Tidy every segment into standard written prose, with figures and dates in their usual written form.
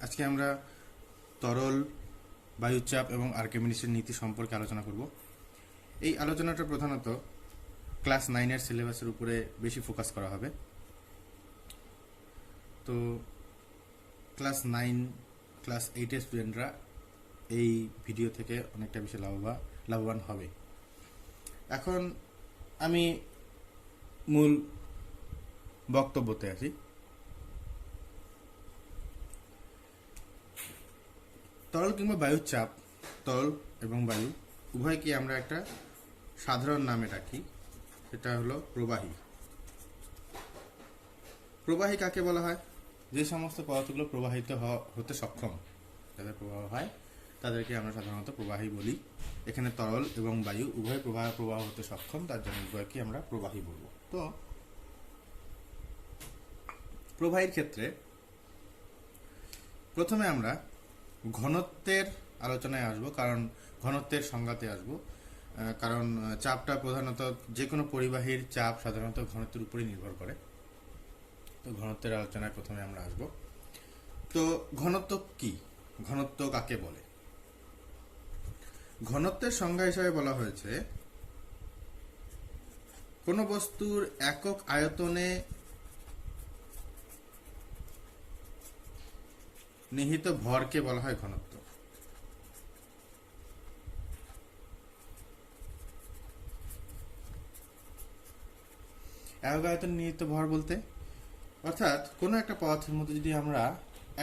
আজকে আমরা তরল বায়ুচাপ এবং আর্কিমিডিসের নীতি সম্পর্কে আলোচনা করব। এই আলোচনাটা প্রধানত ক্লাস 9-এর সিলেবাসের উপরে বেশি ফোকাস করা হবে। তো ক্লাস 9, ক্লাস 8-এর স্টুডেন্টরা এই ভিডিও থেকে অনেকটা বেশি লাভবান হবে। এখন আমি মূল বক্তব্যতে আসি। তরল কিংবা বায়ুর চাপ, তরল এবং বায়ু উভয়কে আমরা একটা সাধারণ নামে ডাকি, সেটা হলো প্রবাহী। প্রবাহী কাকে বলা হয়? যে সমস্ত পদার্থগুলো প্রবাহিত হতে সক্ষম, যাদের প্রবাহ হয় তাদেরকে আমরা সাধারণত প্রবাহী বলি। এখানে তরল এবং বায়ু উভয় প্রবাহ হতে সক্ষম, তার জন্য উভয়কে আমরা প্রবাহী বলবো। তো প্রবাহীর ক্ষেত্রে প্রথমে আমরা ঘনত্বের আলোচনায় আসব, কারণ ঘনত্বের সংজ্ঞাতে আসব। কারণ চাপটা প্রধানত যে কোনো পরিবাহীর চাপ সাধারণত ঘনত্বের উপরে নির্ভর করে। তো ঘনত্বের আলোচনায় প্রথমে আমরা আসব। তো ঘনত্ব কি? ঘনত্ব কাকে বলে? ঘনত্বের সংজ্ঞা হিসাবে বলা হয়েছে কোন বস্তুর একক আয়তনে নিহিত ভরকে বলা হয় ঘনত্ব। একক আয়তনে নিহিত ভর বলতে অর্থাৎ কোনো একটা পদার্থের মধ্যে যদি আমরা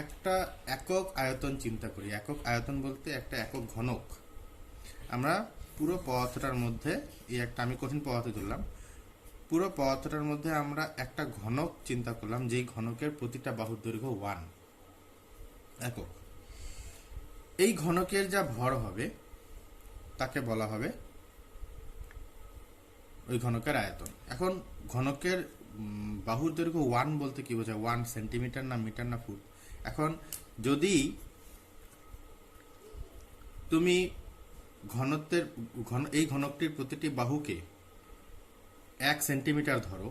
একটা একক আয়তন চিন্তা করি, একক আয়তন বলতে একটা একক ঘনক, আমরা পুরো পদার্থটার মধ্যে আমি কঠিন পদার্থ ধরলাম, পুরো পদার্থটার মধ্যে আমরা একটা ঘনক চিন্তা করলাম, যেই ঘনকের প্রতিটা বাহুর দৈর্ঘ্য 1 একক। এই ঘনকের যা ভর হবে তাকে বলা হবে ওই ঘনকের আয়তন। এখন ঘনকের বাহুর দৈর্ঘ্য 1 বলতে কি বোঝায়? 1 সেন্টিমিটার না মিটার না ফুট? এখন যদি তুমি এই ঘনকটির প্রতিটি বাহুকে 1 সেন্টিমিটার ধরো,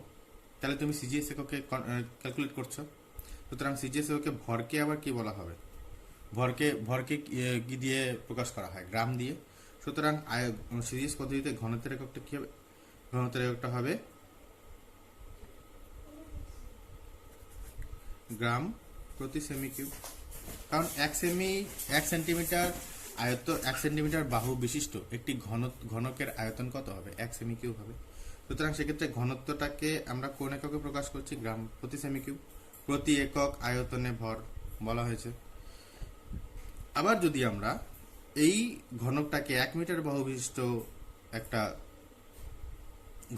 তাহলে তুমি সিজিএস এককে ক্যালকুলেট করছো। সুতরাং সিজিএস এককে ভরকে আবার কি বলা হবে? ভরকে কি দিয়ে প্রকাশ করা হয়? গ্রাম দিয়ে। সুতরাং সিজিএস পদ্ধতিতে ঘনত্বের এককটা কি হবে? ঘনত্বের এককটা হবে গ্রাম প্রতি সেমি কিউব। কারণ 1 সেন্টিমিটার 1 সেন্টিমিটার বাহু বিশিষ্ট একটি ঘনকের আয়তন কত হবে? 1 সেমি কিউব হবে। সুতরাং সেক্ষেত্রে ঘনত্বটাকে আমরা কোন এককে প্রকাশ করছি? গ্রাম প্রতি সেমি কিউব। প্রতি একক আয়তনে ভর বলা হয়েছে। আবার যদি আমরা এই ঘনকটাকে 1 মিটার বাহু বিশিষ্ট একটা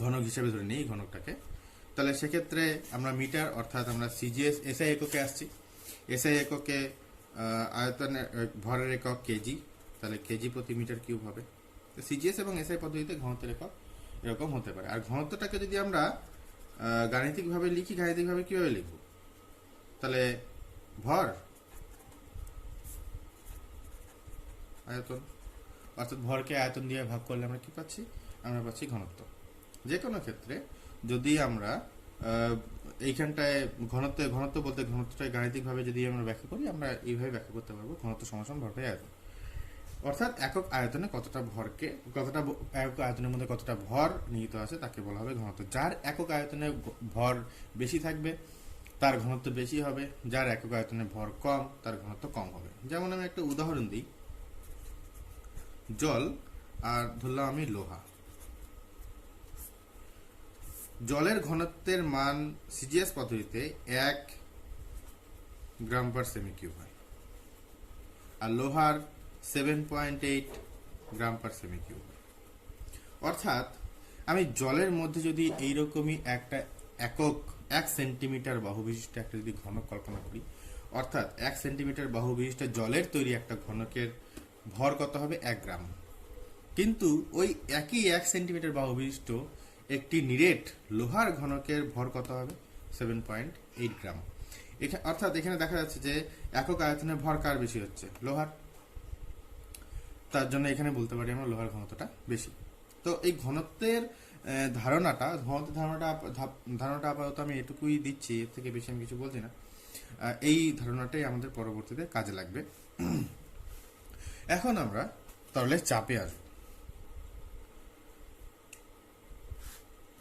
ঘনক হিসেবে ধরে নিই, এই ঘনকটাকে, তাহলে সেক্ষেত্রে আমরা মিটার, অর্থাৎ আমরা সিজিএস এসআই এককে আসছি। এসআই এককে আয়তনের ভরের একক কেজি, তাহলে কেজি প্রতি মিটার কিউব হবে। সিজিএস এবং এসআই পদ্ধতিতে ঘনত্বের একক এরকম হতে পারে। আর ঘনত্বটাকে যদি আমরা গাণিতিকভাবে লিখি, গাণিতিকভাবে কিভাবে লিখব? তাহলে ভর আয়তন, অর্থাৎ ভরকে আয়তন দিয়ে ভাগ করলে আমরা কি পাচ্ছি? আমরা পাচ্ছি ঘনত্ব। যে কোনো ক্ষেত্রে যদি আমরা এইখানটায় ঘনত্ব বলতে ঘনত্বটাকে গাণিতিকভাবে যদি আমরা ব্যাখ্যা করি, আমরা এইভাবে ব্যাখ্যা করতে পারবো ঘনত্ব সমান ভরটাই আয়তন। অর্থাৎ একক আয়তনে একক আয়তনের মধ্যে কতটা ভর নিহিত আছে তাকে বলা হবে ঘনত্ব। যার একক আয়তনে ভর বেশি থাকবে তার ঘনত্ব বেশি হবে, যার একক আয়তনে ভর কম তার ঘনত্ব কম হবে। যেমন আমি একটা উদাহরণ দিই, জল আর ধরলাম আমি লোহা। জলের ঘনত্বের মান সিজিএস পদ্ধতিতে 1 গ্রাম পার সেমি কিউব হয়, আর লোহার 7.8 গ্রাম পার সেমি কিউব। অর্থাৎ আমি জলের মধ্যে যদি এইরকমই একটা একক 1 সেন্টিমিটার বাহু বিশিষ্ট একটা যদি ঘনক কল্পনা করি, অর্থাৎ 1 সেন্টিমিটার বাহু বিশিষ্ট জলের তৈরি একটা ঘনকের ভর কত হবে? 1 গ্রাম। কিন্তু ওই একই 1 সেন্টিমিটার বাহু বিশিষ্ট একটি নিরেট লোহার ঘনকের ভর কত হবে? 7.8 গ্রাম। অর্থাৎ এখানে দেখা যাচ্ছে যে একক আয়তনের ভর কার বেশি হচ্ছে? লোহার। তার জন্য এখানে বলতে পারি আমরা লোহার ঘনত্বটা বেশি। তো এই ঘনত্বের ধারণাটা আপাতত আমি এটুকুই দিচ্ছি, এর থেকে বেশি আমি কিছু বলছি না। এই ধারণাটাই আমাদের পরবর্তীতে কাজে লাগবে। এখন আমরা তরলের চাপে আসব।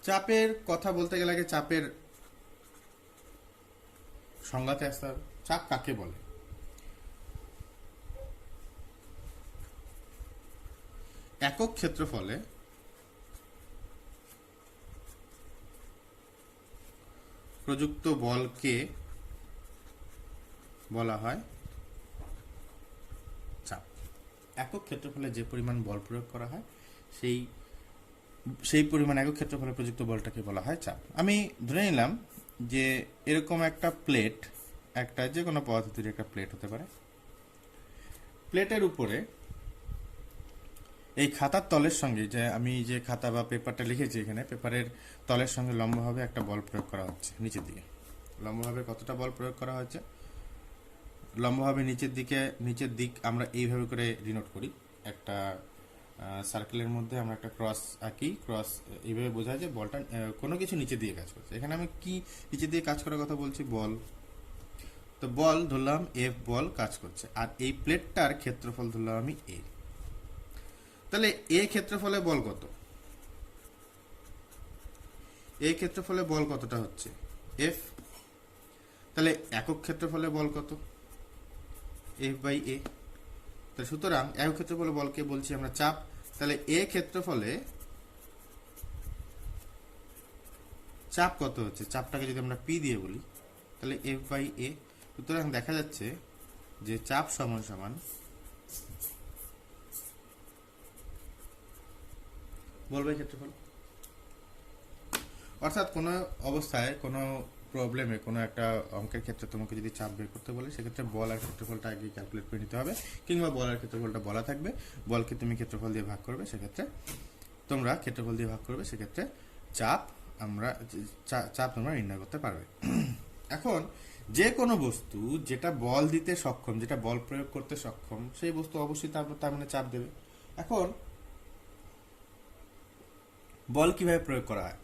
চাপের কথা বলতে গেলে আগে চাপের সংজ্ঞাতে আসতে হবে। চাপ কাকে বলে? একক ক্ষেত্রফলে প্রযুক্ত বলকে বলা হয় চাপ। একক ক্ষেত্রফলে যে পরিমাণ বল প্রয়োগ করা হয় সেই পরিমাণ একক ক্ষেত্রফলে প্রযুক্ত বলটাকে বলা হয় চাপ। আমি ধরে নিলাম যে এরকম একটা প্লেট, একটা যে কোনো পদার্থের একটা প্লেট হতে পারে। প্লেটের উপরে এই খাতার তলের সঙ্গে, যে আমি যে খাতা বা পেপারটা লিখেছি এখানে, পেপারের তলের সঙ্গে লম্বভাবে একটা বল প্রয়োগ করা হচ্ছে নিচের দিকে। লম্বভাবে কতটা বল প্রয়োগ করা হচ্ছে? লম্বভাবে নিচের দিক আমরা এইভাবে করে ডিনোট করি। একটা সার্কেলের মধ্যে আমরা একটা ক্রস আঁকি। ক্রস এইভাবে বোঝায় যে বলটা কোনো কিছু নিচে দিয়ে কাজ করছে। এখানে আমি কি নিচে দিয়ে কাজ করার কথা বলছি? বল। তো বল ধরলাম এফ বল কাজ করছে, আর এই প্লেটটার ক্ষেত্রফল ধরলাম আমি এ। তাহলে এ ক্ষেত্রফলে বল কত? এ ক্ষেত্রফলে বল কতটা হচ্ছে? এফ। তাহলে একক ক্ষেত্রফলে বল কত? এফ বাই এ। তাহলে সুতরাং একক ক্ষেত্রফলে বলকে বলছি আমরা চাপ। তাহলে এ ক্ষেত্রফলে চাপ কত হচ্ছে? চাপটাকে যদি আমরা পি দিয়ে বলি তাহলে এফ বাই এ। সুতরাং দেখা যাচ্ছে যে চাপ সমান সমান বল বাই ক্ষেত্রফল। অর্থাৎ কোনো অবস্থায়, কোনো প্রবলেমে, কোনো একটা অঙ্কের ক্ষেত্রে তোমাকে যদি চাপ বের করতে বলে, সেক্ষেত্রে বল আর ক্ষেত্রফলটা আগে ক্যালকুলেট করে নিতে হবে, কিংবা বল আর ক্ষেত্রফলটা বলা থাকবে, বলকে তুমি ক্ষেত্রফল দিয়ে ভাগ করবে, সেক্ষেত্রে তোমরা ক্ষেত্রফল দিয়ে ভাগ করবে, সেক্ষেত্রে চাপ তোমরা নির্ণয় করতে পারবে। এখন যে কোনো বস্তু যেটা বল দিতে সক্ষম, যেটা বল প্রয়োগ করতে সক্ষম, সেই বস্তু অবশ্যই তার মানে চাপ দেবে। এখন বল কিভাবে প্রয়োগ করা হয়?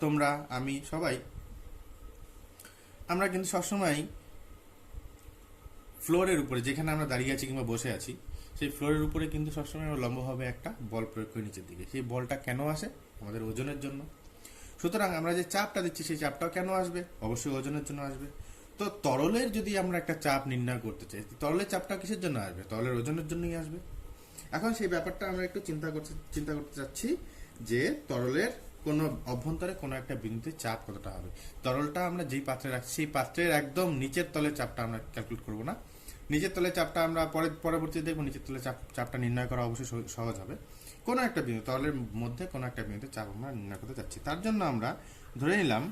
তোমরা আমি সবাই আমরা কিন্তু সবসময় ফ্লোরের উপরে, যেখানে আমরা দাঁড়িয়ে আছি কিংবা বসে আছি, সেই ফ্লোরের উপরে কিন্তু সবসময় আমরা লম্বভাবে একটা বল প্রয়োগ করি নিচের দিকে। সেই বলটা কেন আসে? আমাদের ওজনের জন্য। সুতরাং আমরা যে চাপটা দিচ্ছি সেই চাপটাও কেন আসবে? অবশ্যই ওজনের জন্য আসবে। তো তরলের যদি আমরা একটা চাপ নির্ণয় করতে চাই, তরলের চাপটা কিসের জন্য আসবে? তরলের ওজনের জন্যই আসবে। এখন সেই ব্যাপারটা আমরা একটু চিন্তা করতে চাচ্ছি যে তরলের কোনো অভ্যন্তরে কোনো একটা বিন্দুতে চাপ কতটা হবে। তরলটা আমরা যেই পাত্রে রাখছি সেই পাত্রের একদম নিচের তলের চাপটা আমরা ক্যালকুলেট করব না। নিচের তলের চাপটা আমরা পরবর্তীতে দেখবো। নিচের তলের চাপটা নির্ণয় করা অবশ্যই সহজ হবে। কোনো একটা বিন্দু, তরলের মধ্যে কোনো একটা বিন্দুতে চাপ আমরা নির্ণয় করতে চাচ্ছি। তার জন্য আমরা ধরে নিলাম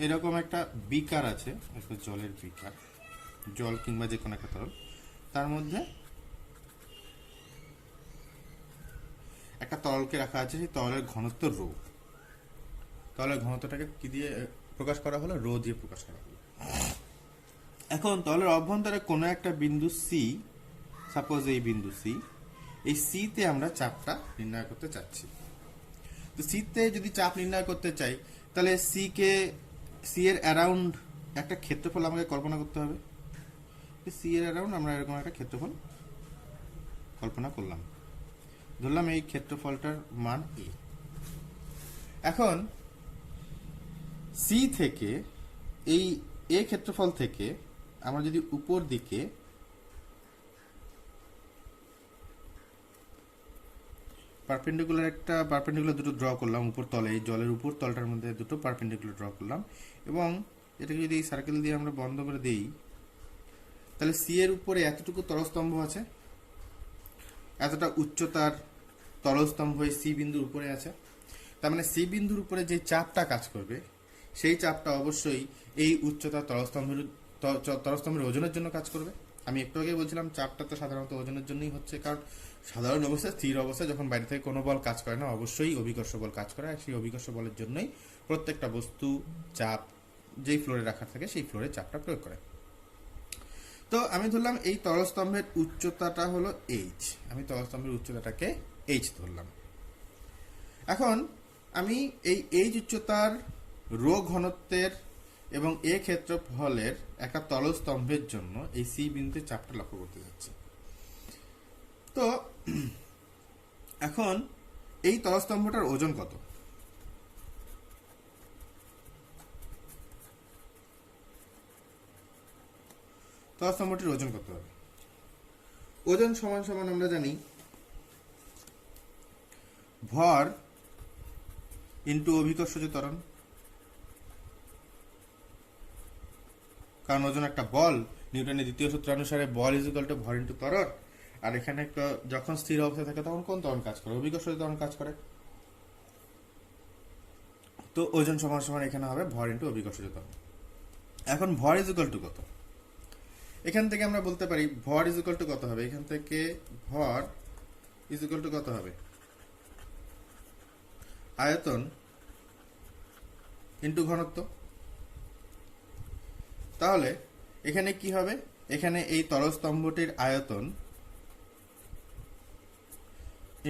এরকম একটা বিকার আছে, একটা জলের বিকার, জল কিংবা যে কোনো একটা তরল, তার মধ্যে একটা তরলকে রাখা আছে। সেই তরলের ঘনত্ব রো। তরলের ঘনত্বটাকে কি দিয়ে প্রকাশ করা হলো? রো দিয়ে প্রকাশ করা হলো। এখন তরলের অভ্যন্তরে কোনো একটা বিন্দু সি, সাপোজ এই বিন্দু সি, এই সি তে আমরা চাপটা নির্ণয় করতে চাচ্ছি। তো সি তে যদি চাপ নির্ণয় করতে চাই, তাহলে সি এর অ্যারাউন্ড একটা ক্ষেত্রফল আমাকে কল্পনা করতে হবে। সি এর অ্যারাউন্ড আমরা এরকম একটা ক্ষেত্রফল কল্পনা করলাম, ধরলাম এই ক্ষেত্রফলটার মান এ। এখন সি থেকে এই এ ক্ষেত্রফল থেকে আমরা যদি উপর দিকে পারপেন্ডিকুলার দুটো ড্র করলাম উপর তলে, এই জলের উপর তলটার মধ্যে দুটো পারপেন্ডিকুলার ড্র করলাম, এবং এটাকে যদি এই সার্কেল দিয়ে আমরা বন্ধ করে দিই, তাহলে সি এর উপরে এতটুকু তলস্তম্ভ আছে, এতটা উচ্চতার তলস্তম্ভ এই সি বিন্দুর উপরে আছে। তার মানে সি বিন্দুর উপরে যে চাপটা কাজ করবে, সেই চাপটা অবশ্যই এই উচ্চতার তলস্তম্ভের ওজনের জন্য কাজ করবে। আমি একটু আগে বলছিলাম চাপটা তো সাধারণত ওজনের জন্যই হচ্ছে, কারণ সাধারণ অবস্থায়, স্থির অবস্থায় যখন বাইরে থেকে কোনো বল কাজ করে না, অবশ্যই অভিকর্ষ বল কাজ করে। আর সেই অভিকর্ষ বলের জন্যই প্রত্যেকটা বস্তু চাপ যেই ফ্লোরে রাখা থাকে সেই ফ্লোরে চাপটা প্রয়োগ করে। তো আমি ধরলাম এই তলস্তম্ভের উচ্চতাটা হলো এইচ। আমি তলস্তম্ভের উচ্চতাটাকে এইচ ধরলাম। এখন আমি এই এইচ উচ্চতার রো ঘনত্বের এবং এ ক্ষেত্রফলের একটা তলস্তম্ভের জন্য এই সি বিন্দুতে চাপটা লক্ষ্য করতে যাচ্ছি। তো এখন এই তলস্তম্ভটার ওজন কত? তলস্তম্ভটির ওজন কত হবে? ওজন সমান সমান আমরা জানি ভর ইন্টু অভিকর্ষজ ত্বরণ, কারণ ওজন একটা বল, নিউটনের দ্বিতীয় সূত্র অনুসারে বল ইজ ইকুয়াল টু ভর ইন্টু ত্বরণ। আর এখানে যখন স্থির অবস্থায় থাকে তখন কোন ত্বরণ কাজ করে? অভিকর্ষজ ত্বরণ কাজ করে। তো ওজন সমান সমান এখানে হবে ভর ইন্টু অভিকর্ষজ ত্বরণ। এখন ভর ইজ ইকুয়াল টু কত? এখান থেকে আমরা বলতে পারি ভর ইজ ইকুয়াল টু কত হবে? এখান থেকে ভর ইজ ইকুয়াল টু কত হবে? আয়তন ইন্টু ঘনত্ব। তাহলে এখানে কি হবে? এখানে এই তলস্তম্ভটির আয়তন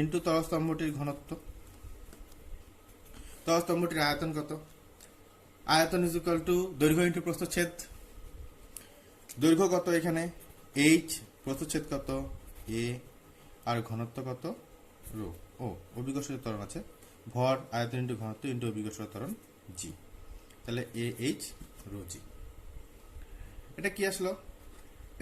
ইন্টু তলস্তম্ভটির ঘনত্ব। তলস্তম্ভটির আয়তন কত? আয়তন ইজ ইকুয়াল টু দৈর্ঘ্য ইন্টু প্রস্থচ্ছেদ। দৈর্ঘ্য কত এখানে? এইচ, প্রস্থচ্ছেদ কত? এ, আর ঘনত্ব কত? রো। ও অভিকর্ষজ ত্বরণ আছে, ভর আয়তন ইন্টু ঘনত্ব ইন্টু অভিকর্ষজ ত্বরণ জি। তাহলে এ এইচ রো জি। এটা কি আসলো?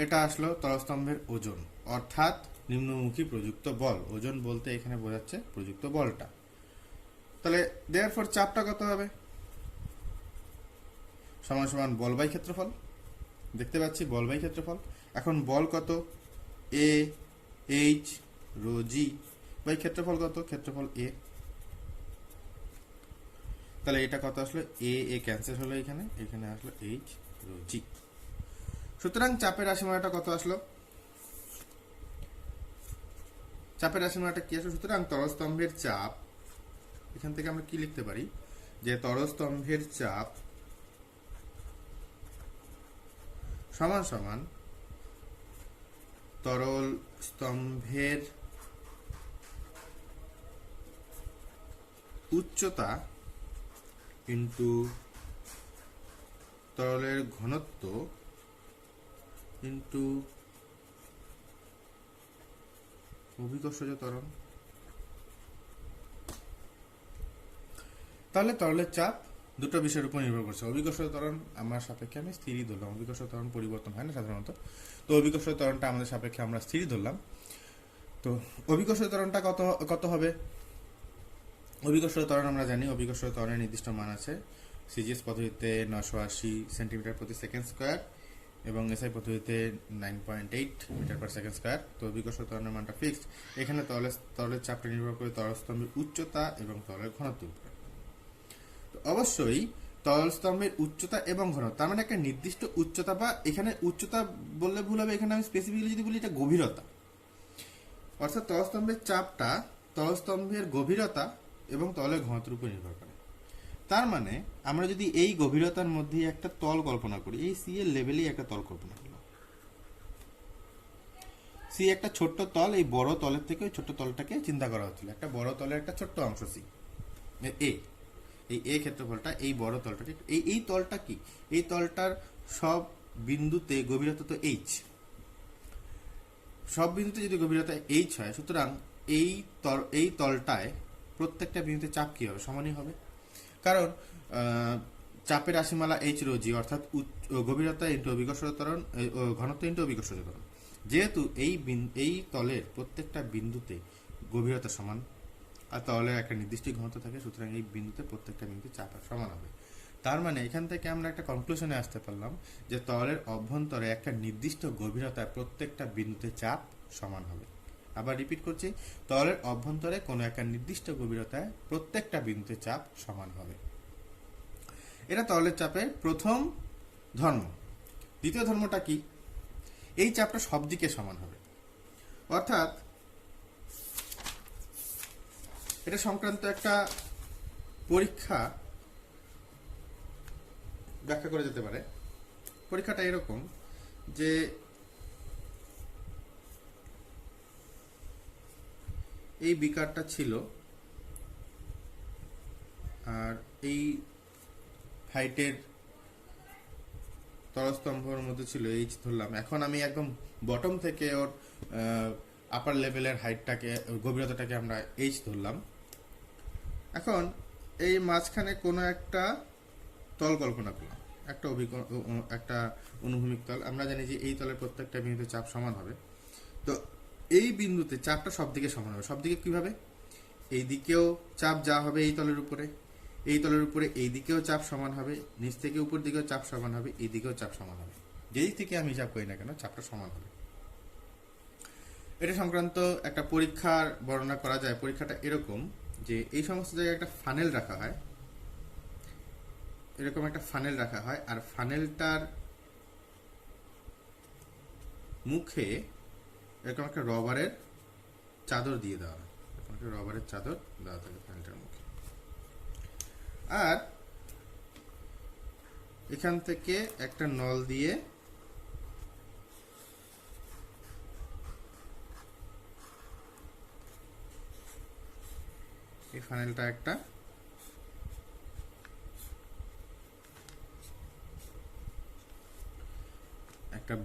এটা আসলো তলস্তম্ভের ওজন, অর্থাৎ নিম্নমুখী প্রযুক্ত বল। ওজন বলতে এখানে বোঝাচ্ছে প্রযুক্ত বলটা। তাহলে দেয়ারফর চাপটা কত হবে? সমান সমান বল বাই ক্ষেত্রফল। দেখতে পাচ্ছি বল বাই ক্ষেত্রফল। এখন বল কত? এ এইচ রো জি বাই ক্ষেত্রফল কত? ক্ষেত্রফল এ। তাহলে এটা কত আসলো? এ এ ক্যান্সেল হলো, এখানে এখানে আসলো এইচ রো জি। সুতরাং চাপের রাশিমালাটা কত আসলো? চাপের রাশিমালাটা কি আসলো? সুতরাং তলস্তম্ভের চাপ, এখান থেকে আমরা কি লিখতে পারি? যে তলস্তম্ভের চাপ সমান সমান তরল স্তম্ভের উচ্চতা ইন্টু তরলের ঘনত্ব ইন্টু অভিকর্ষজ ত্বরণ। তাহলে তরলের চাপ দুটো বিষয়ের উপর নির্ভর করছে। অভিকর্ষজ ত্বরণ আমার সাপেক্ষে আমি স্থিরই ধরলাম, অভিকর্ষজ ত্বরণ পরিবর্তন হয় না সাধারণত। তো অভিকর্ষজ ত্বরণটা আমাদের সাপেক্ষে আমরা স্থিরই ধরলাম। তো অভিকর্ষজ ত্বরণটা কত কত হবে? অভিকর্ষজ ত্বরণ আমরা জানি, অভিকর্ষজ ত্বরণের নির্দিষ্ট মান আছে। সিজিএস পদ্ধতিতে 980 সেন্টিমিটার প্রতি সেকেন্ড স্কোয়ার এবং এসআই পদ্ধতিতে 9.8 মিটার পার সেকেন্ড স্কোয়ার। তো অভিকর্ষজ ত্বরণের মানটা ফিক্সড। এখানে তরলের চাপটা নির্ভর করে তরলস্তম্ভের উচ্চতা এবং তরলের ঘনত্বের উপর। তো অবশ্যই তরলস্তম্ভের উচ্চতা এবং ঘনত্ব, তার মানে একটা নির্দিষ্ট উচ্চতা, বা এখানে উচ্চতা বললে ভুল হবে, এখানে আমি স্পেসিফিক্যালি যদি বলি এটা গভীরতা, অর্থাৎ তরলস্তম্ভের চাপটা তরলস্তম্ভের গভীরতা এবং তরলের ঘনত্বের উপর নির্ভর করে। তার মানে আমরা যদি এই গভীরতার মধ্যে একটা তল কল্পনা করি, এই সি এর লেভেলেই একটা তল কল্পনা করলাম। সি একটা ছোট্ট তল, এই বড় তলের থেকে ওই ছোট্ট তলটাকে চিন্তা করা হচ্ছিল, একটা বড় তলের একটা ছোট্ট অংশ সি এ। এই এ ক্ষেত্রফলটা এই বড় তলটা, এই তলটা কি? এই তলটার সব বিন্দুতে গভীরতা তো এইচ। সব বিন্দুতে যদি গভীরতা এইচ হয়, সুতরাং এই তলটায় প্রত্যেকটা বিন্দুতে চাপ কি হবে? সমানই হবে। কারণ চাপের রাশিমালা এইচ রো জি, অর্থাৎ গভীরতা ইন্টু অভিকর্ষজ ত্বরণ, ঘনত্ব ইন্টু অভিকর্ষজ ত্বরণ। যেহেতু এই তলের প্রত্যেকটা বিন্দুতে গভীরতা সমান আর তলের একটা নির্দিষ্ট ঘনত্ব থাকে, সুতরাং এই বিন্দুতে প্রত্যেকটা বিন্দুতে চাপ সমান হবে। তার মানে এখান থেকে আমরা একটা কনক্লুশনে আসতে পারলাম যে তলের অভ্যন্তরে একটা নির্দিষ্ট গভীরতায় প্রত্যেকটা বিন্দুতে চাপ সমান হবে। আবার রিপিট করছি, তলের অভ্যন্তরে কোনো একটা নির্দিষ্ট গভীরতায় প্রত্যেকটা বিন্দুতে চাপ সমান হবে। এটা তলের চাপের প্রথম ধর্ম। দ্বিতীয় ধর্মটা কি? এই চাপটা সব দিকে সমান হবে, অর্থাৎ এটা সংক্রান্ত একটা পরীক্ষা ব্যাখ্যা করা যেতে পারে। পরীক্ষাটা এরকম যে এই বিকারটা ছিল, আর এই হাইটের তলস্তম্ভের মধ্যে ছিল এইচ ধরলাম। এখন আমি একদম বটম থেকে ওর আপার লেভেলের হাইটটাকে, গভীরতাটাকে আমরা এইচ ধরলাম। এখন এই মাঝখানে কোনো একটা তল কল্পনা করলাম, একটা অনুভূমিক তল। আমরা জানি যে এই তলের প্রত্যেকটা বিন্দুতে চাপ সমান হবে। তো এই বিন্দুতে চাপটা সব দিকে সমান হবে। সব দিকে কীভাবে? এই দিকেও চাপ যা হবে এই তলের উপরে, এই তলের উপরে এই দিকেও চাপ সমান হবে, নিচ থেকে উপর দিকেও চাপ সমান হবে, এই দিকেও চাপ সমান হবে। যেই থেকে আমি চাপ করি না কেন চাপটা সমান হবে। এটা সংক্রান্ত একটা পরীক্ষার বর্ণনা করা যায়। পরীক্ষাটা এরকম যে এই সমস্ত জায়গায় একটা ফানেল রাখা হয়, এরকম একটা ফানেল রাখা হয়, আর ফানেলটার মুখে এরকম একটা রবারের চাদর দিয়ে দেওয়া হয়। রবারের চাদর দেওয়া থাকে ফানেলটার মুখে। আর এখান থেকে একটা নল দিয়ে এই ফানেলটা একটা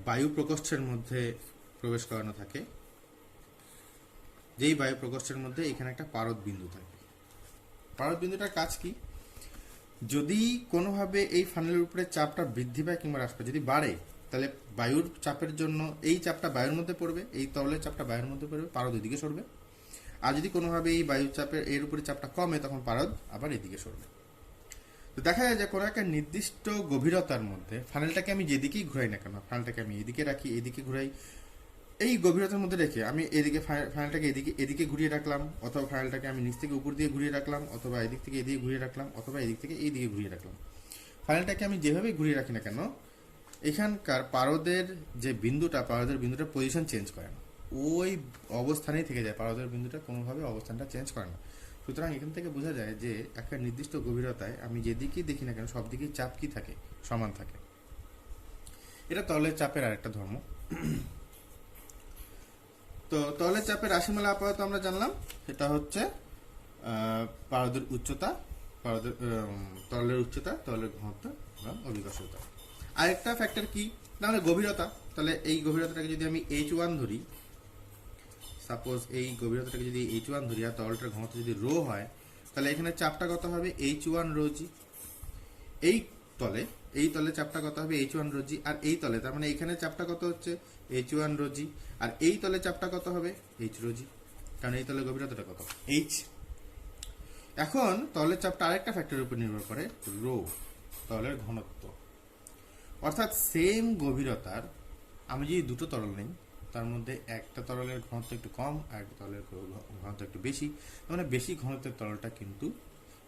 বায়ু প্রকোষ্ঠের মধ্যে প্রবেশ করানো থাকে। যেই বায়ু প্রকোষ্ঠের মধ্যে এখানে একটা পারদ বিন্দু থাকে। পারদ বিন্দুটার কাজ কি? যদি কোনোভাবে এই ফানেলের উপরে চাপটা বৃদ্ধি পায় কিংবা হ্রাস পায়, যদি বাড়ে তাহলে বায়ুর চাপের জন্য এই চাপটা বায়ুর মধ্যে পড়বে, এই তরলের চাপটা বায়ুর মধ্যে পড়বে, পারদ এদিকে সরবে। আর যদি কোনোভাবে এই বায়ুর চাপের এর উপরে চাপটা কমে তখন পারদ আবার এদিকে সরবে। তো দেখা যায় যে কোনো একটা নির্দিষ্ট গভীরতার মধ্যে ফানেলটাকে আমি যেদিকেই ঘুরাই না কেন, ফানেলটাকে আমি এদিকে রাখি, এদিকে ঘুরাই, এই গভীরতার মধ্যে রেখে আমি এদিকে ফানেলটাকে এদিকে ঘুরিয়ে রাখলাম, অথবা ফানেলটাকে আমি নিচ থেকে উপর দিয়ে ঘুরিয়ে রাখলাম, অথবা এদিক থেকে এদিকে ঘুরিয়ে রাখলাম, অথবা এদিক থেকে এইদিকে ঘুরিয়ে রাখলাম। ফানেলটাকে আমি যেভাবে ঘুরিয়ে রাখি না কেন, এখানকার পারদের বিন্দুটা পজিশন চেঞ্জ করে না, ওই অবস্থানেই থেকে যায়। পারদের বিন্দুটা কোনোভাবে অবস্থানটা চেঞ্জ করে না। সুতরাং এখান থেকে বোঝা যায় যে একটা নির্দিষ্ট গভীরতায় আমি যেদিকেই দেখি না কেন সব দিকেই চাপ কি থাকে? সমান থাকে। এটা তরলের চাপের আরেকটা ধর্ম। তো তরলের চাপের রাশিমালা আপাতত আমরা জানলাম, সেটা হচ্ছে পারদের উচ্চতা, তরলের উচ্চতা, তরলের ঘনত্ব এবং অভিকর্ষতা। আরেকটা ফ্যাক্টর কি? তাহলে গভীরতা। তাহলে এই গভীরতাটাকে যদি আমি H1 ধরি, সাপোজ এই গভীরতাটাকে যদি H1 ধরি আর তরলটার ঘনত্ব যদি রো হয়, তাহলে এখানে চাপটা কত হবে? H1 রো জি। এই তলে চাপটা কত হবে? H1 রো জি। আর এই তলে, তার মানে এখানে চাপটা কত হচ্ছে? H1 রো জি। আর এই তলে চাপটা কত হবে? H রো জি। কারণ এই তলে গভীরতাটা কত? H। এখন তলের চাপটা আরেকটা ফ্যাক্টরের উপর নির্ভর করে, রো, তলের ঘনত্ব। অর্থাৎ সেম গভীরতার আমি যদি দুটো তরল নিই, তার মধ্যে একটা তরলের ঘনত্ব একটু কম আর একটা তরলের ঘনত্ব একটু বেশি, মানে বেশি ঘনত্বের তরলটা কিন্তু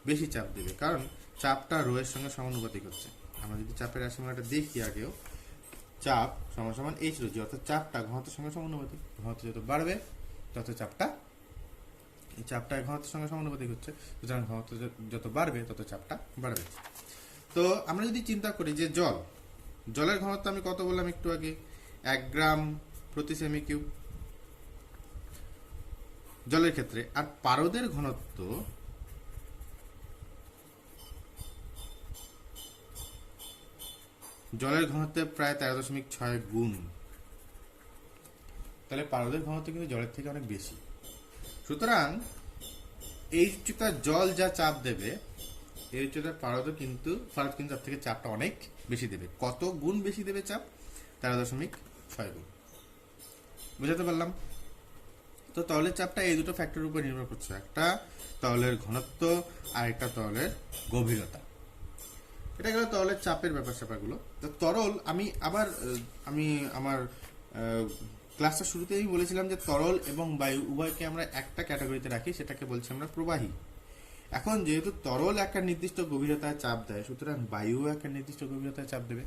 বেশি চাপ দেবে, কারণ চাপটা রো এর সঙ্গে সমানুপাতিক হচ্ছে। আমরা যদি চাপের রাশিমালাটা দেখি আগেও, চাপ সমান সমান এইচ রো জি, অর্থাৎ চাপটা ঘনত্বের সঙ্গে সমানুপাতিক। ঘনত্ব যত বাড়বে তত চাপটা ঘনত্বের সঙ্গে সমানুপাতিক হচ্ছে। সুতরাং ঘনত্ব যত বাড়বে তত চাপটা বাড়বে। তো আমরা যদি চিন্তা করি যে জলের ঘনত্ব আমি কত বললাম একটু আগে? 1 গ্রাম প্রতি সেমি কিউব জলের ক্ষেত্রে। আর পারদের ঘনত্ব জলের ঘনত্বের প্রায় 13.6 গুণ। তাহলে পারদের ঘনত্ব কিন্তু জলের থেকে অনেক বেশি। সুতরাং এই উচ্চতার জল যা চাপ দেবে, এই উচ্চতার পারদ কিন্তু তার থেকে চাপটা অনেক বেশি দেবে। কত গুণ বেশি দেবে চাপ? 13.6 গুণ। বুঝাতে পারলাম? তো তরলের চাপটা এই দুটো ফ্যাক্টরের উপর নির্ভর করছে, একটা তরলের ঘনত্ব আর একটা তরলের গভীরতা। এটা গেল তরলের চাপের ব্যাপারগুলো। তো তরল আমি আমার ক্লাসটা শুরুতে আমি বলেছিলাম যে তরল এবং বায়ু উভয়কে আমরা একটা ক্যাটাগরিতে রাখি, সেটাকে বলছি আমরা প্রবাহী। এখন যেহেতু তরল একটা নির্দিষ্ট গভীরতায় চাপ দেয়, সুতরাং বায়ুও একটা নির্দিষ্ট গভীরতায় চাপ দেবে।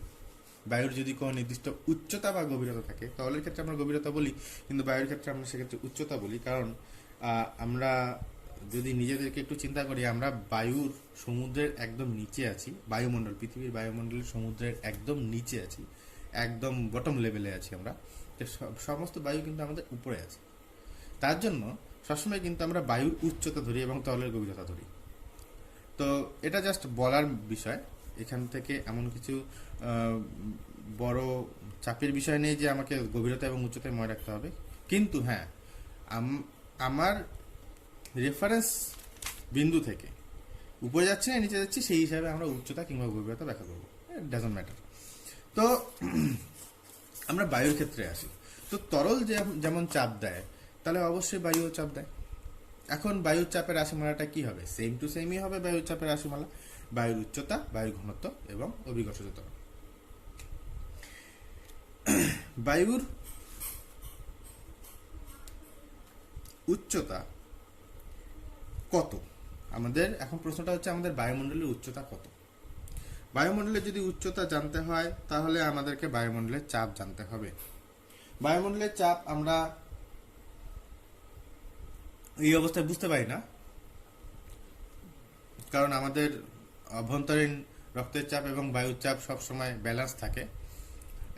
বায়ুর যদি কোনো নির্দিষ্ট উচ্চতা বা গভীরতা থাকে, তরলের ক্ষেত্রে আমরা গভীরতা বলি, কিন্তু বায়ুর ক্ষেত্রে আমরা সেক্ষেত্রে উচ্চতা বলি। কারণ আমরা যদি নিজেদেরকে একটু চিন্তা করি, আমরা বায়ুর সমুদ্রের একদম নিচে আছি, বায়ুমণ্ডল, পৃথিবীর বায়ুমণ্ডলের সমুদ্রের একদম নিচে আছি, একদম বটম লেভেলে আছি আমরা। সমস্ত বায়ু কিন্তু আমাদের উপরে আছে। তার জন্য সবসময় কিন্তু আমরা বায়ুর উচ্চতা ধরি এবং তরলের গভীরতা ধরি। তো এটা জাস্ট বলার বিষয়, এখান থেকে এমন কিছু বড় চাপের বিষয় নেই যে আমাকে গভীরতা এবং উচ্চতায় মনে রাখতে হবে। কিন্তু হ্যাঁ, আমার রেফারেন্স বিন্দু থেকে উপরে যাচ্ছি না নিচে যাচ্ছি সেই হিসাবে আমরা উচ্চতা কিংবা গভীরতা ব্যাখ্যা করবো, ডাজন্ট ম্যাটার। তো আমরা বায়ুর ক্ষেত্রে আসি। তো তরল যেমন চাপ দেয়, তাহলে অবশ্যই বায়ুও চাপ দেয়। এখন বায়ুর চাপের রাশিমালাটা কি হবে? সেম টু সেমই হবে বায়ুর চাপের রাশিমালা, বায়ুর উচ্চতা, বায়ুর ঘনত্ব এবং অভিকর্ষজ ত্বরণ। বায়ুর উচ্চতা কত? আমাদের এখন প্রশ্নটা হচ্ছে আমাদের বায়ুমণ্ডলের উচ্চতা কত। বায়ুমণ্ডলের যদি উচ্চতা জানতে হয় তাহলে আমাদেরকে বায়ুমণ্ডলের চাপ জানতে হবে। বায়ুমণ্ডলের চাপ আমরা এই অবস্থায় বুঝতে পারি না, কারণ আমাদের অভ্যন্তরীণ রক্তের চাপ এবং বায়ুর চাপ সবসময় ব্যালেন্স থাকে,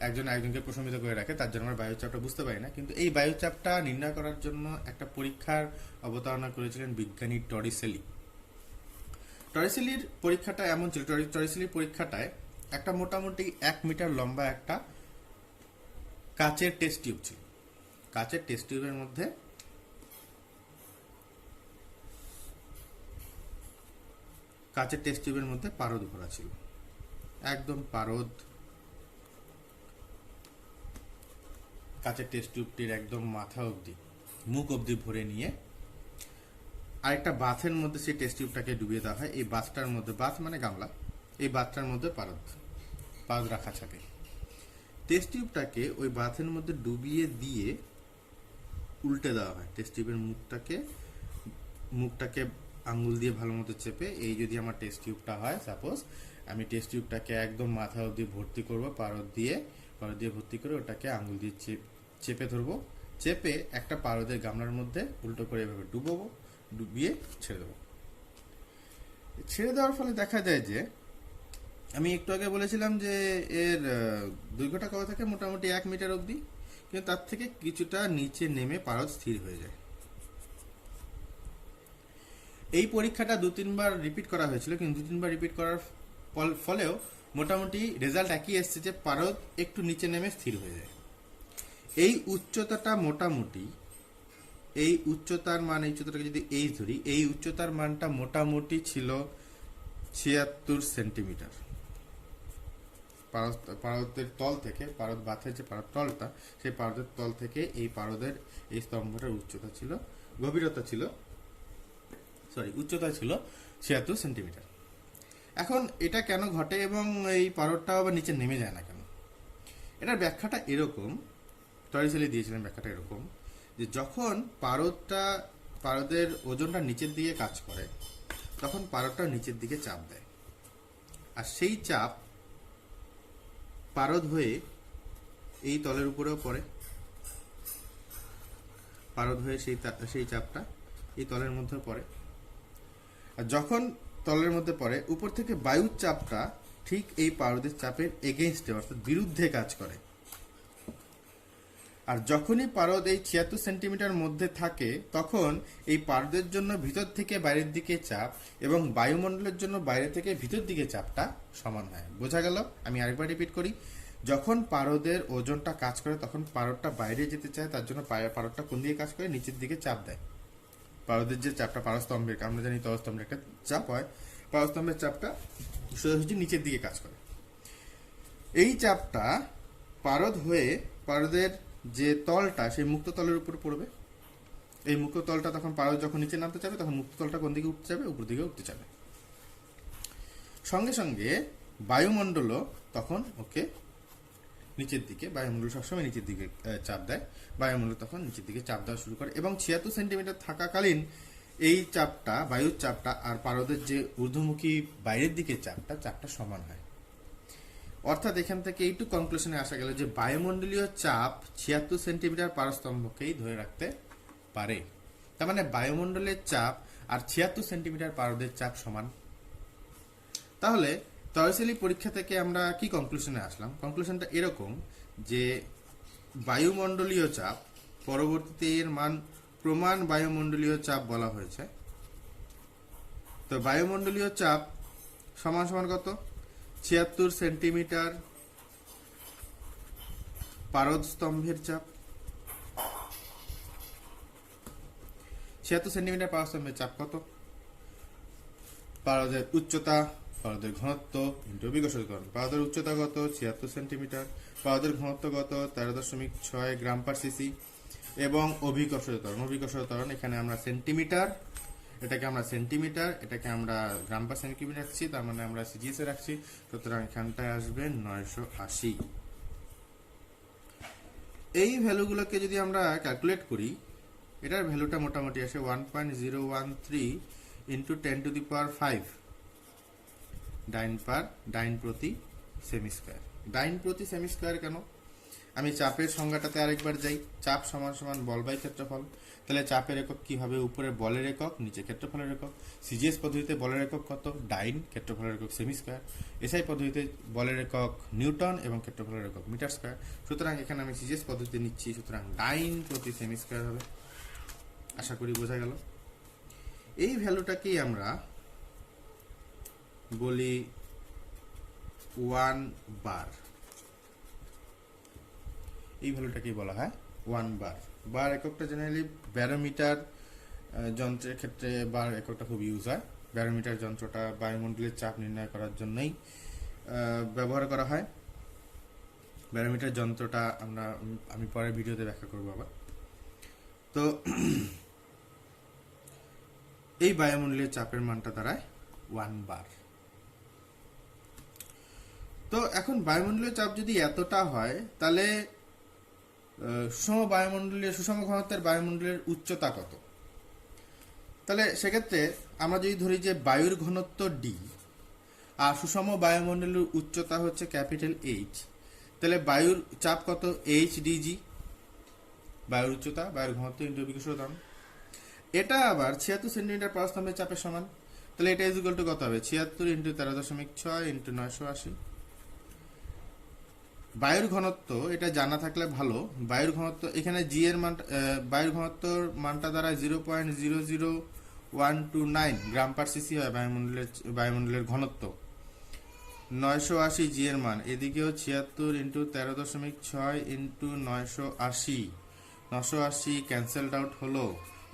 একজন একজনকে প্রশমিত করে রাখে, তার জন্য আমরা বায়ুর চাপটা বুঝতে পারি না। কিন্তু এই বায়ুর চাপটা নির্ণয় করার জন্য একটা পরীক্ষার অবতারণা করেছিলেন বিজ্ঞানী টরিসেলি। টরিসেলির পরীক্ষাটা এমন ছিল, টরিসেলির পরীক্ষাটায় একটা মোটামুটি 1 মিটার লম্বা একটা কাচের টেস্ট টিউব ছিল। কাচের টেস্ট টিউবের মধ্যে পারদ ভরা ছিল, একদম পারদ কাচের টেস্ট টিউবটির একদম মাথা অবধি, মুখ অবধি ভরে নিয়ে আরেকটা বাথের মধ্যে সেই টেস্ট টিউবটাকে ডুবিয়ে দেওয়া হয়। এই বাথটার মধ্যে, বাথ মানে গামলা, এই বাথটার মধ্যে পারদ রাখা থাকে। টেস্ট টিউবটাকে ওই বাথের মধ্যে ডুবিয়ে দিয়ে উল্টে দেওয়া হয়। টেস্ট টিউবের মুখটাকে আঙ্গুল দিয়ে ভালো মতো চেপে, এই যদি আমার টেস্ট টিউবটা হয়, সাপোজ আমি টেস্ট টিউবটাকে একদম মাথা অবধি ভর্তি করবো পারদ দিয়ে ভর্তি করে ওটাকে আঙ্গুল দিয়ে চেপে ধরবো, চেপে একটা পারদের গামলার মধ্যে উল্টো করে এভাবে ডুবিয়ে ছেড়ে দেবো। ছেড়ে দেওয়ার ফলে দেখা যায় যে, আমি একটু আগে বলেছিলাম যে এর দৈর্ঘ্যটা কত থাকে, মোটামুটি 1 মিটার অবধি, কিন্তু তার থেকে কিছুটা নিচে নেমে পারদ স্থির হয়ে যায়। এই পরীক্ষাটা 2-3 বার রিপিট করা হয়েছিল, কিন্তু 2-3 বার রিপিট করার ফলেও মোটামুটি রেজাল্ট একই এসছে যে পারদ একটু নিচে নেমে স্থির হয়ে যায়। এই উচ্চতাটা মোটামুটি, এই উচ্চতার মান, এই উচ্চতাটাকে যদি এই ধরি, এই উচ্চতার মানটা মোটামুটি ছিল 76 সেন্টিমিটার। পারদের তল থেকে, পারদ বাথের যে পারদ তলটা, সেই পারদের তল থেকে এই পারদের এই স্তম্ভটার উচ্চতা ছিল 76 সেন্টিমিটার। এখন এটা কেন ঘটে এবং এই পারদটা আবার নিচে নেমে যায় না কেন? এটার ব্যাখ্যাটা এরকম, টরিসেলি দিয়েছিলেন ব্যাখ্যাটা এরকম, যে যখন পারদের ওজনটা নিচের দিকে কাজ করে, তখন পারদটা নিচের দিকে চাপ দেয়, আর সেই চাপ পারদ হয়ে এই তলের উপরেও পড়ে। পারদ হয়ে সেই চাপটা এই তলের মধ্যে পড়ে, আর যখন তলের মধ্যে পড়ে, উপর থেকে বায়ুর চাপটা ঠিক এই পারদের চাপের এগেইনস্টে, অর্থাৎ বিরুদ্ধে কাজ করে। আর যখনই পারদ এই 76 সেন্টিমিটার মধ্যে থাকে, তখন এই পারদের জন্য ভিতর থেকে বাইরের দিকে চাপ এবং বায়ুমণ্ডলের জন্য বাইরে থেকে ভিতর দিকে চাপটা সমান হয়। বোঝা গেল? আমি আরেকবার রিপিট করি। যখন পারদের ওজনটা কাজ করে, তখন পারদটা বাইরে যেতে চায়, তার জন্য পারদটা কোন দিকে কাজ করে? নিচের দিকে চাপ দেয়। পারদের যে চাপটা, পারস্তম্ভের, আমরা জানি তলস্তম্ভের একটা চাপ হয়, পারস্তম্ভের চাপটা সোজাসুজি নিচের দিকে কাজ করে। এই চাপটা পারদ হয়ে পারদের যে তলটা, সেই মুক্ত তলের উপর পড়বে। এই মুক্ত তলটা তখন পারদ যখন নিচে নামতে যাবে, তখন মুক্ত তলটা কোন দিকে উঠতে যাবে? উপর দিকে উঠতে যাবে। সঙ্গে সঙ্গে বায়ুমণ্ডলও তখন ওকে নিচের দিকে, বায়ুমণ্ডল সবসময় নিচের দিকে চাপ দেয়, বায়ুমণ্ডল তখন নিচের দিকে চাপ দেওয়া শুরু করে, এবং 76 সেন্টিমিটার থাকাকালীন এই চাপটা, বায়ুর চাপটা আর পারদের যে ঊর্ধ্বমুখী বাইরের দিকে চাপটা সমান হয়। অর্থাৎ এখান থেকে এইটুকু কনক্লুশনে আসা গেল যে বায়ুমণ্ডলীয় চাপ 76 সেন্টিমিটার পারস্তম্ভকেই ধরে রাখতে পারে। তার মানে বায়ুমণ্ডলের চাপ আর 76 সেন্টিমিটার পারদের চাপ সমান। তাহলে টরিসেলি পরীক্ষা থেকে আমরা কি কনক্লুশনে আসলাম? কনক্লুশনটা এরকম যে বায়ুমণ্ডলীয় চাপ পরবর্তীতে এর মান প্রমাণ বায়ুমণ্ডলীয় চাপ বলা হয়েছে। তো বায়ুমণ্ডলীয় চাপ সমান সমান কত? 76 সেন্টিমিটার পারদ স্তম্ভের চাপ। 76 সেন্টিমিটার পারদ স্তম্ভের চাপ কত? পারদের উচ্চতা, পারদের ঘনত্ব ইন্টু অভিকর্ষজ। পারদের উচ্চতা কত? 76 সেন্টিমিটার। পারদের ঘনত্ব কত? 13.6 গ্রাম পার সিসি। এবং অভিকর্ষজ ত্বরণ এখানে আমরা সেন্টিমিটার, এটাকে আমরা সেন্টিমিটার, এটাকে আমরা গ্রাম পার সেন্টিমিটার রাখছি, তার মানে আমরা সিজিএস এ রাখছি। সুতরাং এখানটায় আসবে 980। এই ভ্যালুগুলোকে যদি আমরা ক্যালকুলেট করি, এটার ভ্যালুটা মোটামুটি আসে 1.013 ইন্টু 10⁵ ডাইন প্রতি সেমি স্কয়ার। ডাইন প্রতি সেমি স্কয়ার কেন? আমি চাপের সংজ্ঞাটাতে আরেকবার যাই। চাপ সমান সমান বল বাই ক্ষেত্রফল। তাহলে চাপের একক কি হবে? উপরে বলের একক, নিচে ক্ষেত্রফলের একক। সিজিএস পদ্ধতিতে বলের একক কত? ডাইন, ক্ষেত্রফলের একক সেমি স্কয়ার। এসআই পদ্ধতিতে বলের একক নিউটন এবং ক্ষেত্রফলের একক মিটার স্কয়ার। সুতরাং এখানে আমি সিজিএস পদ্ধতি নিচ্ছি, সুতরাং ডাইন প্রতি সেমি স্কয়ার হবে। আশা করি বোঝা গেল। এই ভ্যালুটাকেই আমরা বলি 1 বার। এই ভ্যালুটাকেই বলা হয় 1 বার। বার এককটা জেনারেলি ব্যারোমিটার যন্ত্রের ক্ষেত্রে বার এককটা খুব ইউজ হয়। ব্যারোমিটার যন্ত্রটা বায়ুমণ্ডলের চাপ নির্ণয় করার জন্যই ব্যবহার করা হয়। ব্যারোমিটার যন্ত্রটা আমি পরের ভিডিওতে ব্যাখ্যা করব আবার। তো এই বায়ুমণ্ডলীয় চাপের মানটা দাঁড়ায় 1 বার। তো এখন বায়ুমণ্ডলীয় চাপ যদি এতটা হয়, তাহলে সুষম ঘনত্বের বায়ুমণ্ডলের উচ্চতা কত? তাহলে সেক্ষেত্রে আমরা যদি ধরি যে বায়ুর ঘনত্ব ডি আর সুষম বায়ুমণ্ডলের উচ্চতা হচ্ছে ক্যাপিটাল এইচ, তাহলে বায়ুর চাপ কত? H D G. বায়ুর উচ্চতা, বায়ুর ঘনত্ব ইন্টু অভিকর্ষজ ত্বরণ। এটা আবার 76 সেন্টিমিটার পারদ স্তম্ভের চাপের সমান। তাহলে এটা ইজ ইকুয়াল টু কত হবে? 76 ইন্টু 13.6 ইন্টু 980। বায়ুর ঘনত্ব এটা জানা থাকলে ভালো। বায়ুর ঘনত্ব এখানে জি এর মান, বায়ুর ঘনত্বর মানটা দ্বারা 0.00129 গ্রাম পার সিসি হয় বায়ুমণ্ডলের ঘনত্ব। 980 জি এর মান, এদিকেও 76 ইন্টু 13.6 ইন্টু 980 ক্যান্সেলড আউট হলো।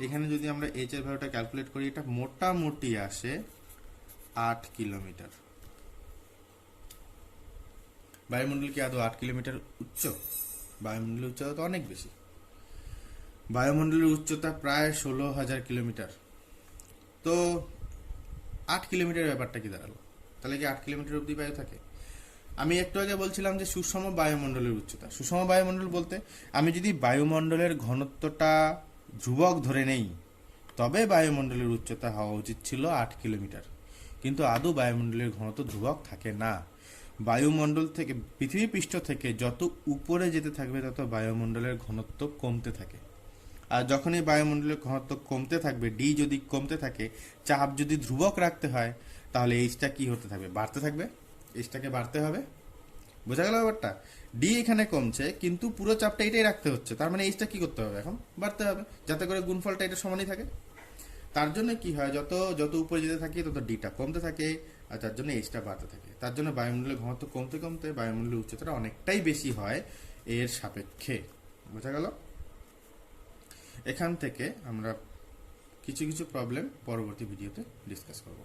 এখানে যদি আমরা এইচ এর ভ্যালুটা ক্যালকুলেট করি, এটা মোটামুটি আসে 8 কিলোমিটার। বায়ুমণ্ডল কি আদৌ 8 কিলোমিটার উচ্চ? বায়ুমণ্ডলের উচ্চতা তো অনেক বেশি। বায়ুমণ্ডলের উচ্চতা প্রায় 16,000 কিলোমিটার। তো 8 কিলোমিটার ব্যাপারটা কি দাঁড়ালো? তাহলে কি 8 কিলোমিটার অবধি বায়ু থাকে? আমি একটু আগে বলছিলাম যে সুষম বায়ুমণ্ডলের উচ্চতা। সুষম বায়ুমণ্ডল বলতে আমি যদি বায়ুমণ্ডলের ঘনত্বটা ধ্রুবক ধরে নেই, তবে বায়ুমণ্ডলের উচ্চতা হওয়া উচিত ছিল 8 কিলোমিটার। কিন্তু আদৌ বায়ুমণ্ডলের ঘনত্ব ধ্রুবক থাকে না। বায়ুমণ্ডল থেকে, পৃথিবী পৃষ্ঠ থেকে যত উপরে যেতে থাকবে তত বায়ুমণ্ডলের ঘনত্ব কমতে থাকে। আর যখনই বায়ুমণ্ডলের ঘনত্ব কমতে থাকবে, ডি যদি কমতে থাকে, চাপ যদি ধ্রুবক রাখতে হয়, তাহলে এইচটা কি হতে থাকবে? বাড়তে থাকবে। এইচটাকে বাড়তে হবে। বোঝা গেল ব্যাপারটা? ডি এখানে কমছে, কিন্তু পুরো চাপটা এটাই রাখতে হচ্ছে। তার মানে এইচটা কি করতে হবে? এখন বাড়তে হবে, যাতে করে গুণফলটা এটা সমানই থাকে। তার জন্য কি হয়, যত উপরে যেতে থাকি তত ডিটা কমতে থাকে, আর তার জন্য এইচটা বাড়তে থাকে। তার জন্য বায়ুমণ্ডলের ঘনত্ব কমতে কমতে বায়ুমণ্ডলের উচ্চতাটা অনেকটাই বেশি হয় এর সাপেক্ষে। বোঝা গেল? এখান থেকে আমরা কিছু প্রবলেম পরবর্তী ভিডিওতে ডিসকাস করব।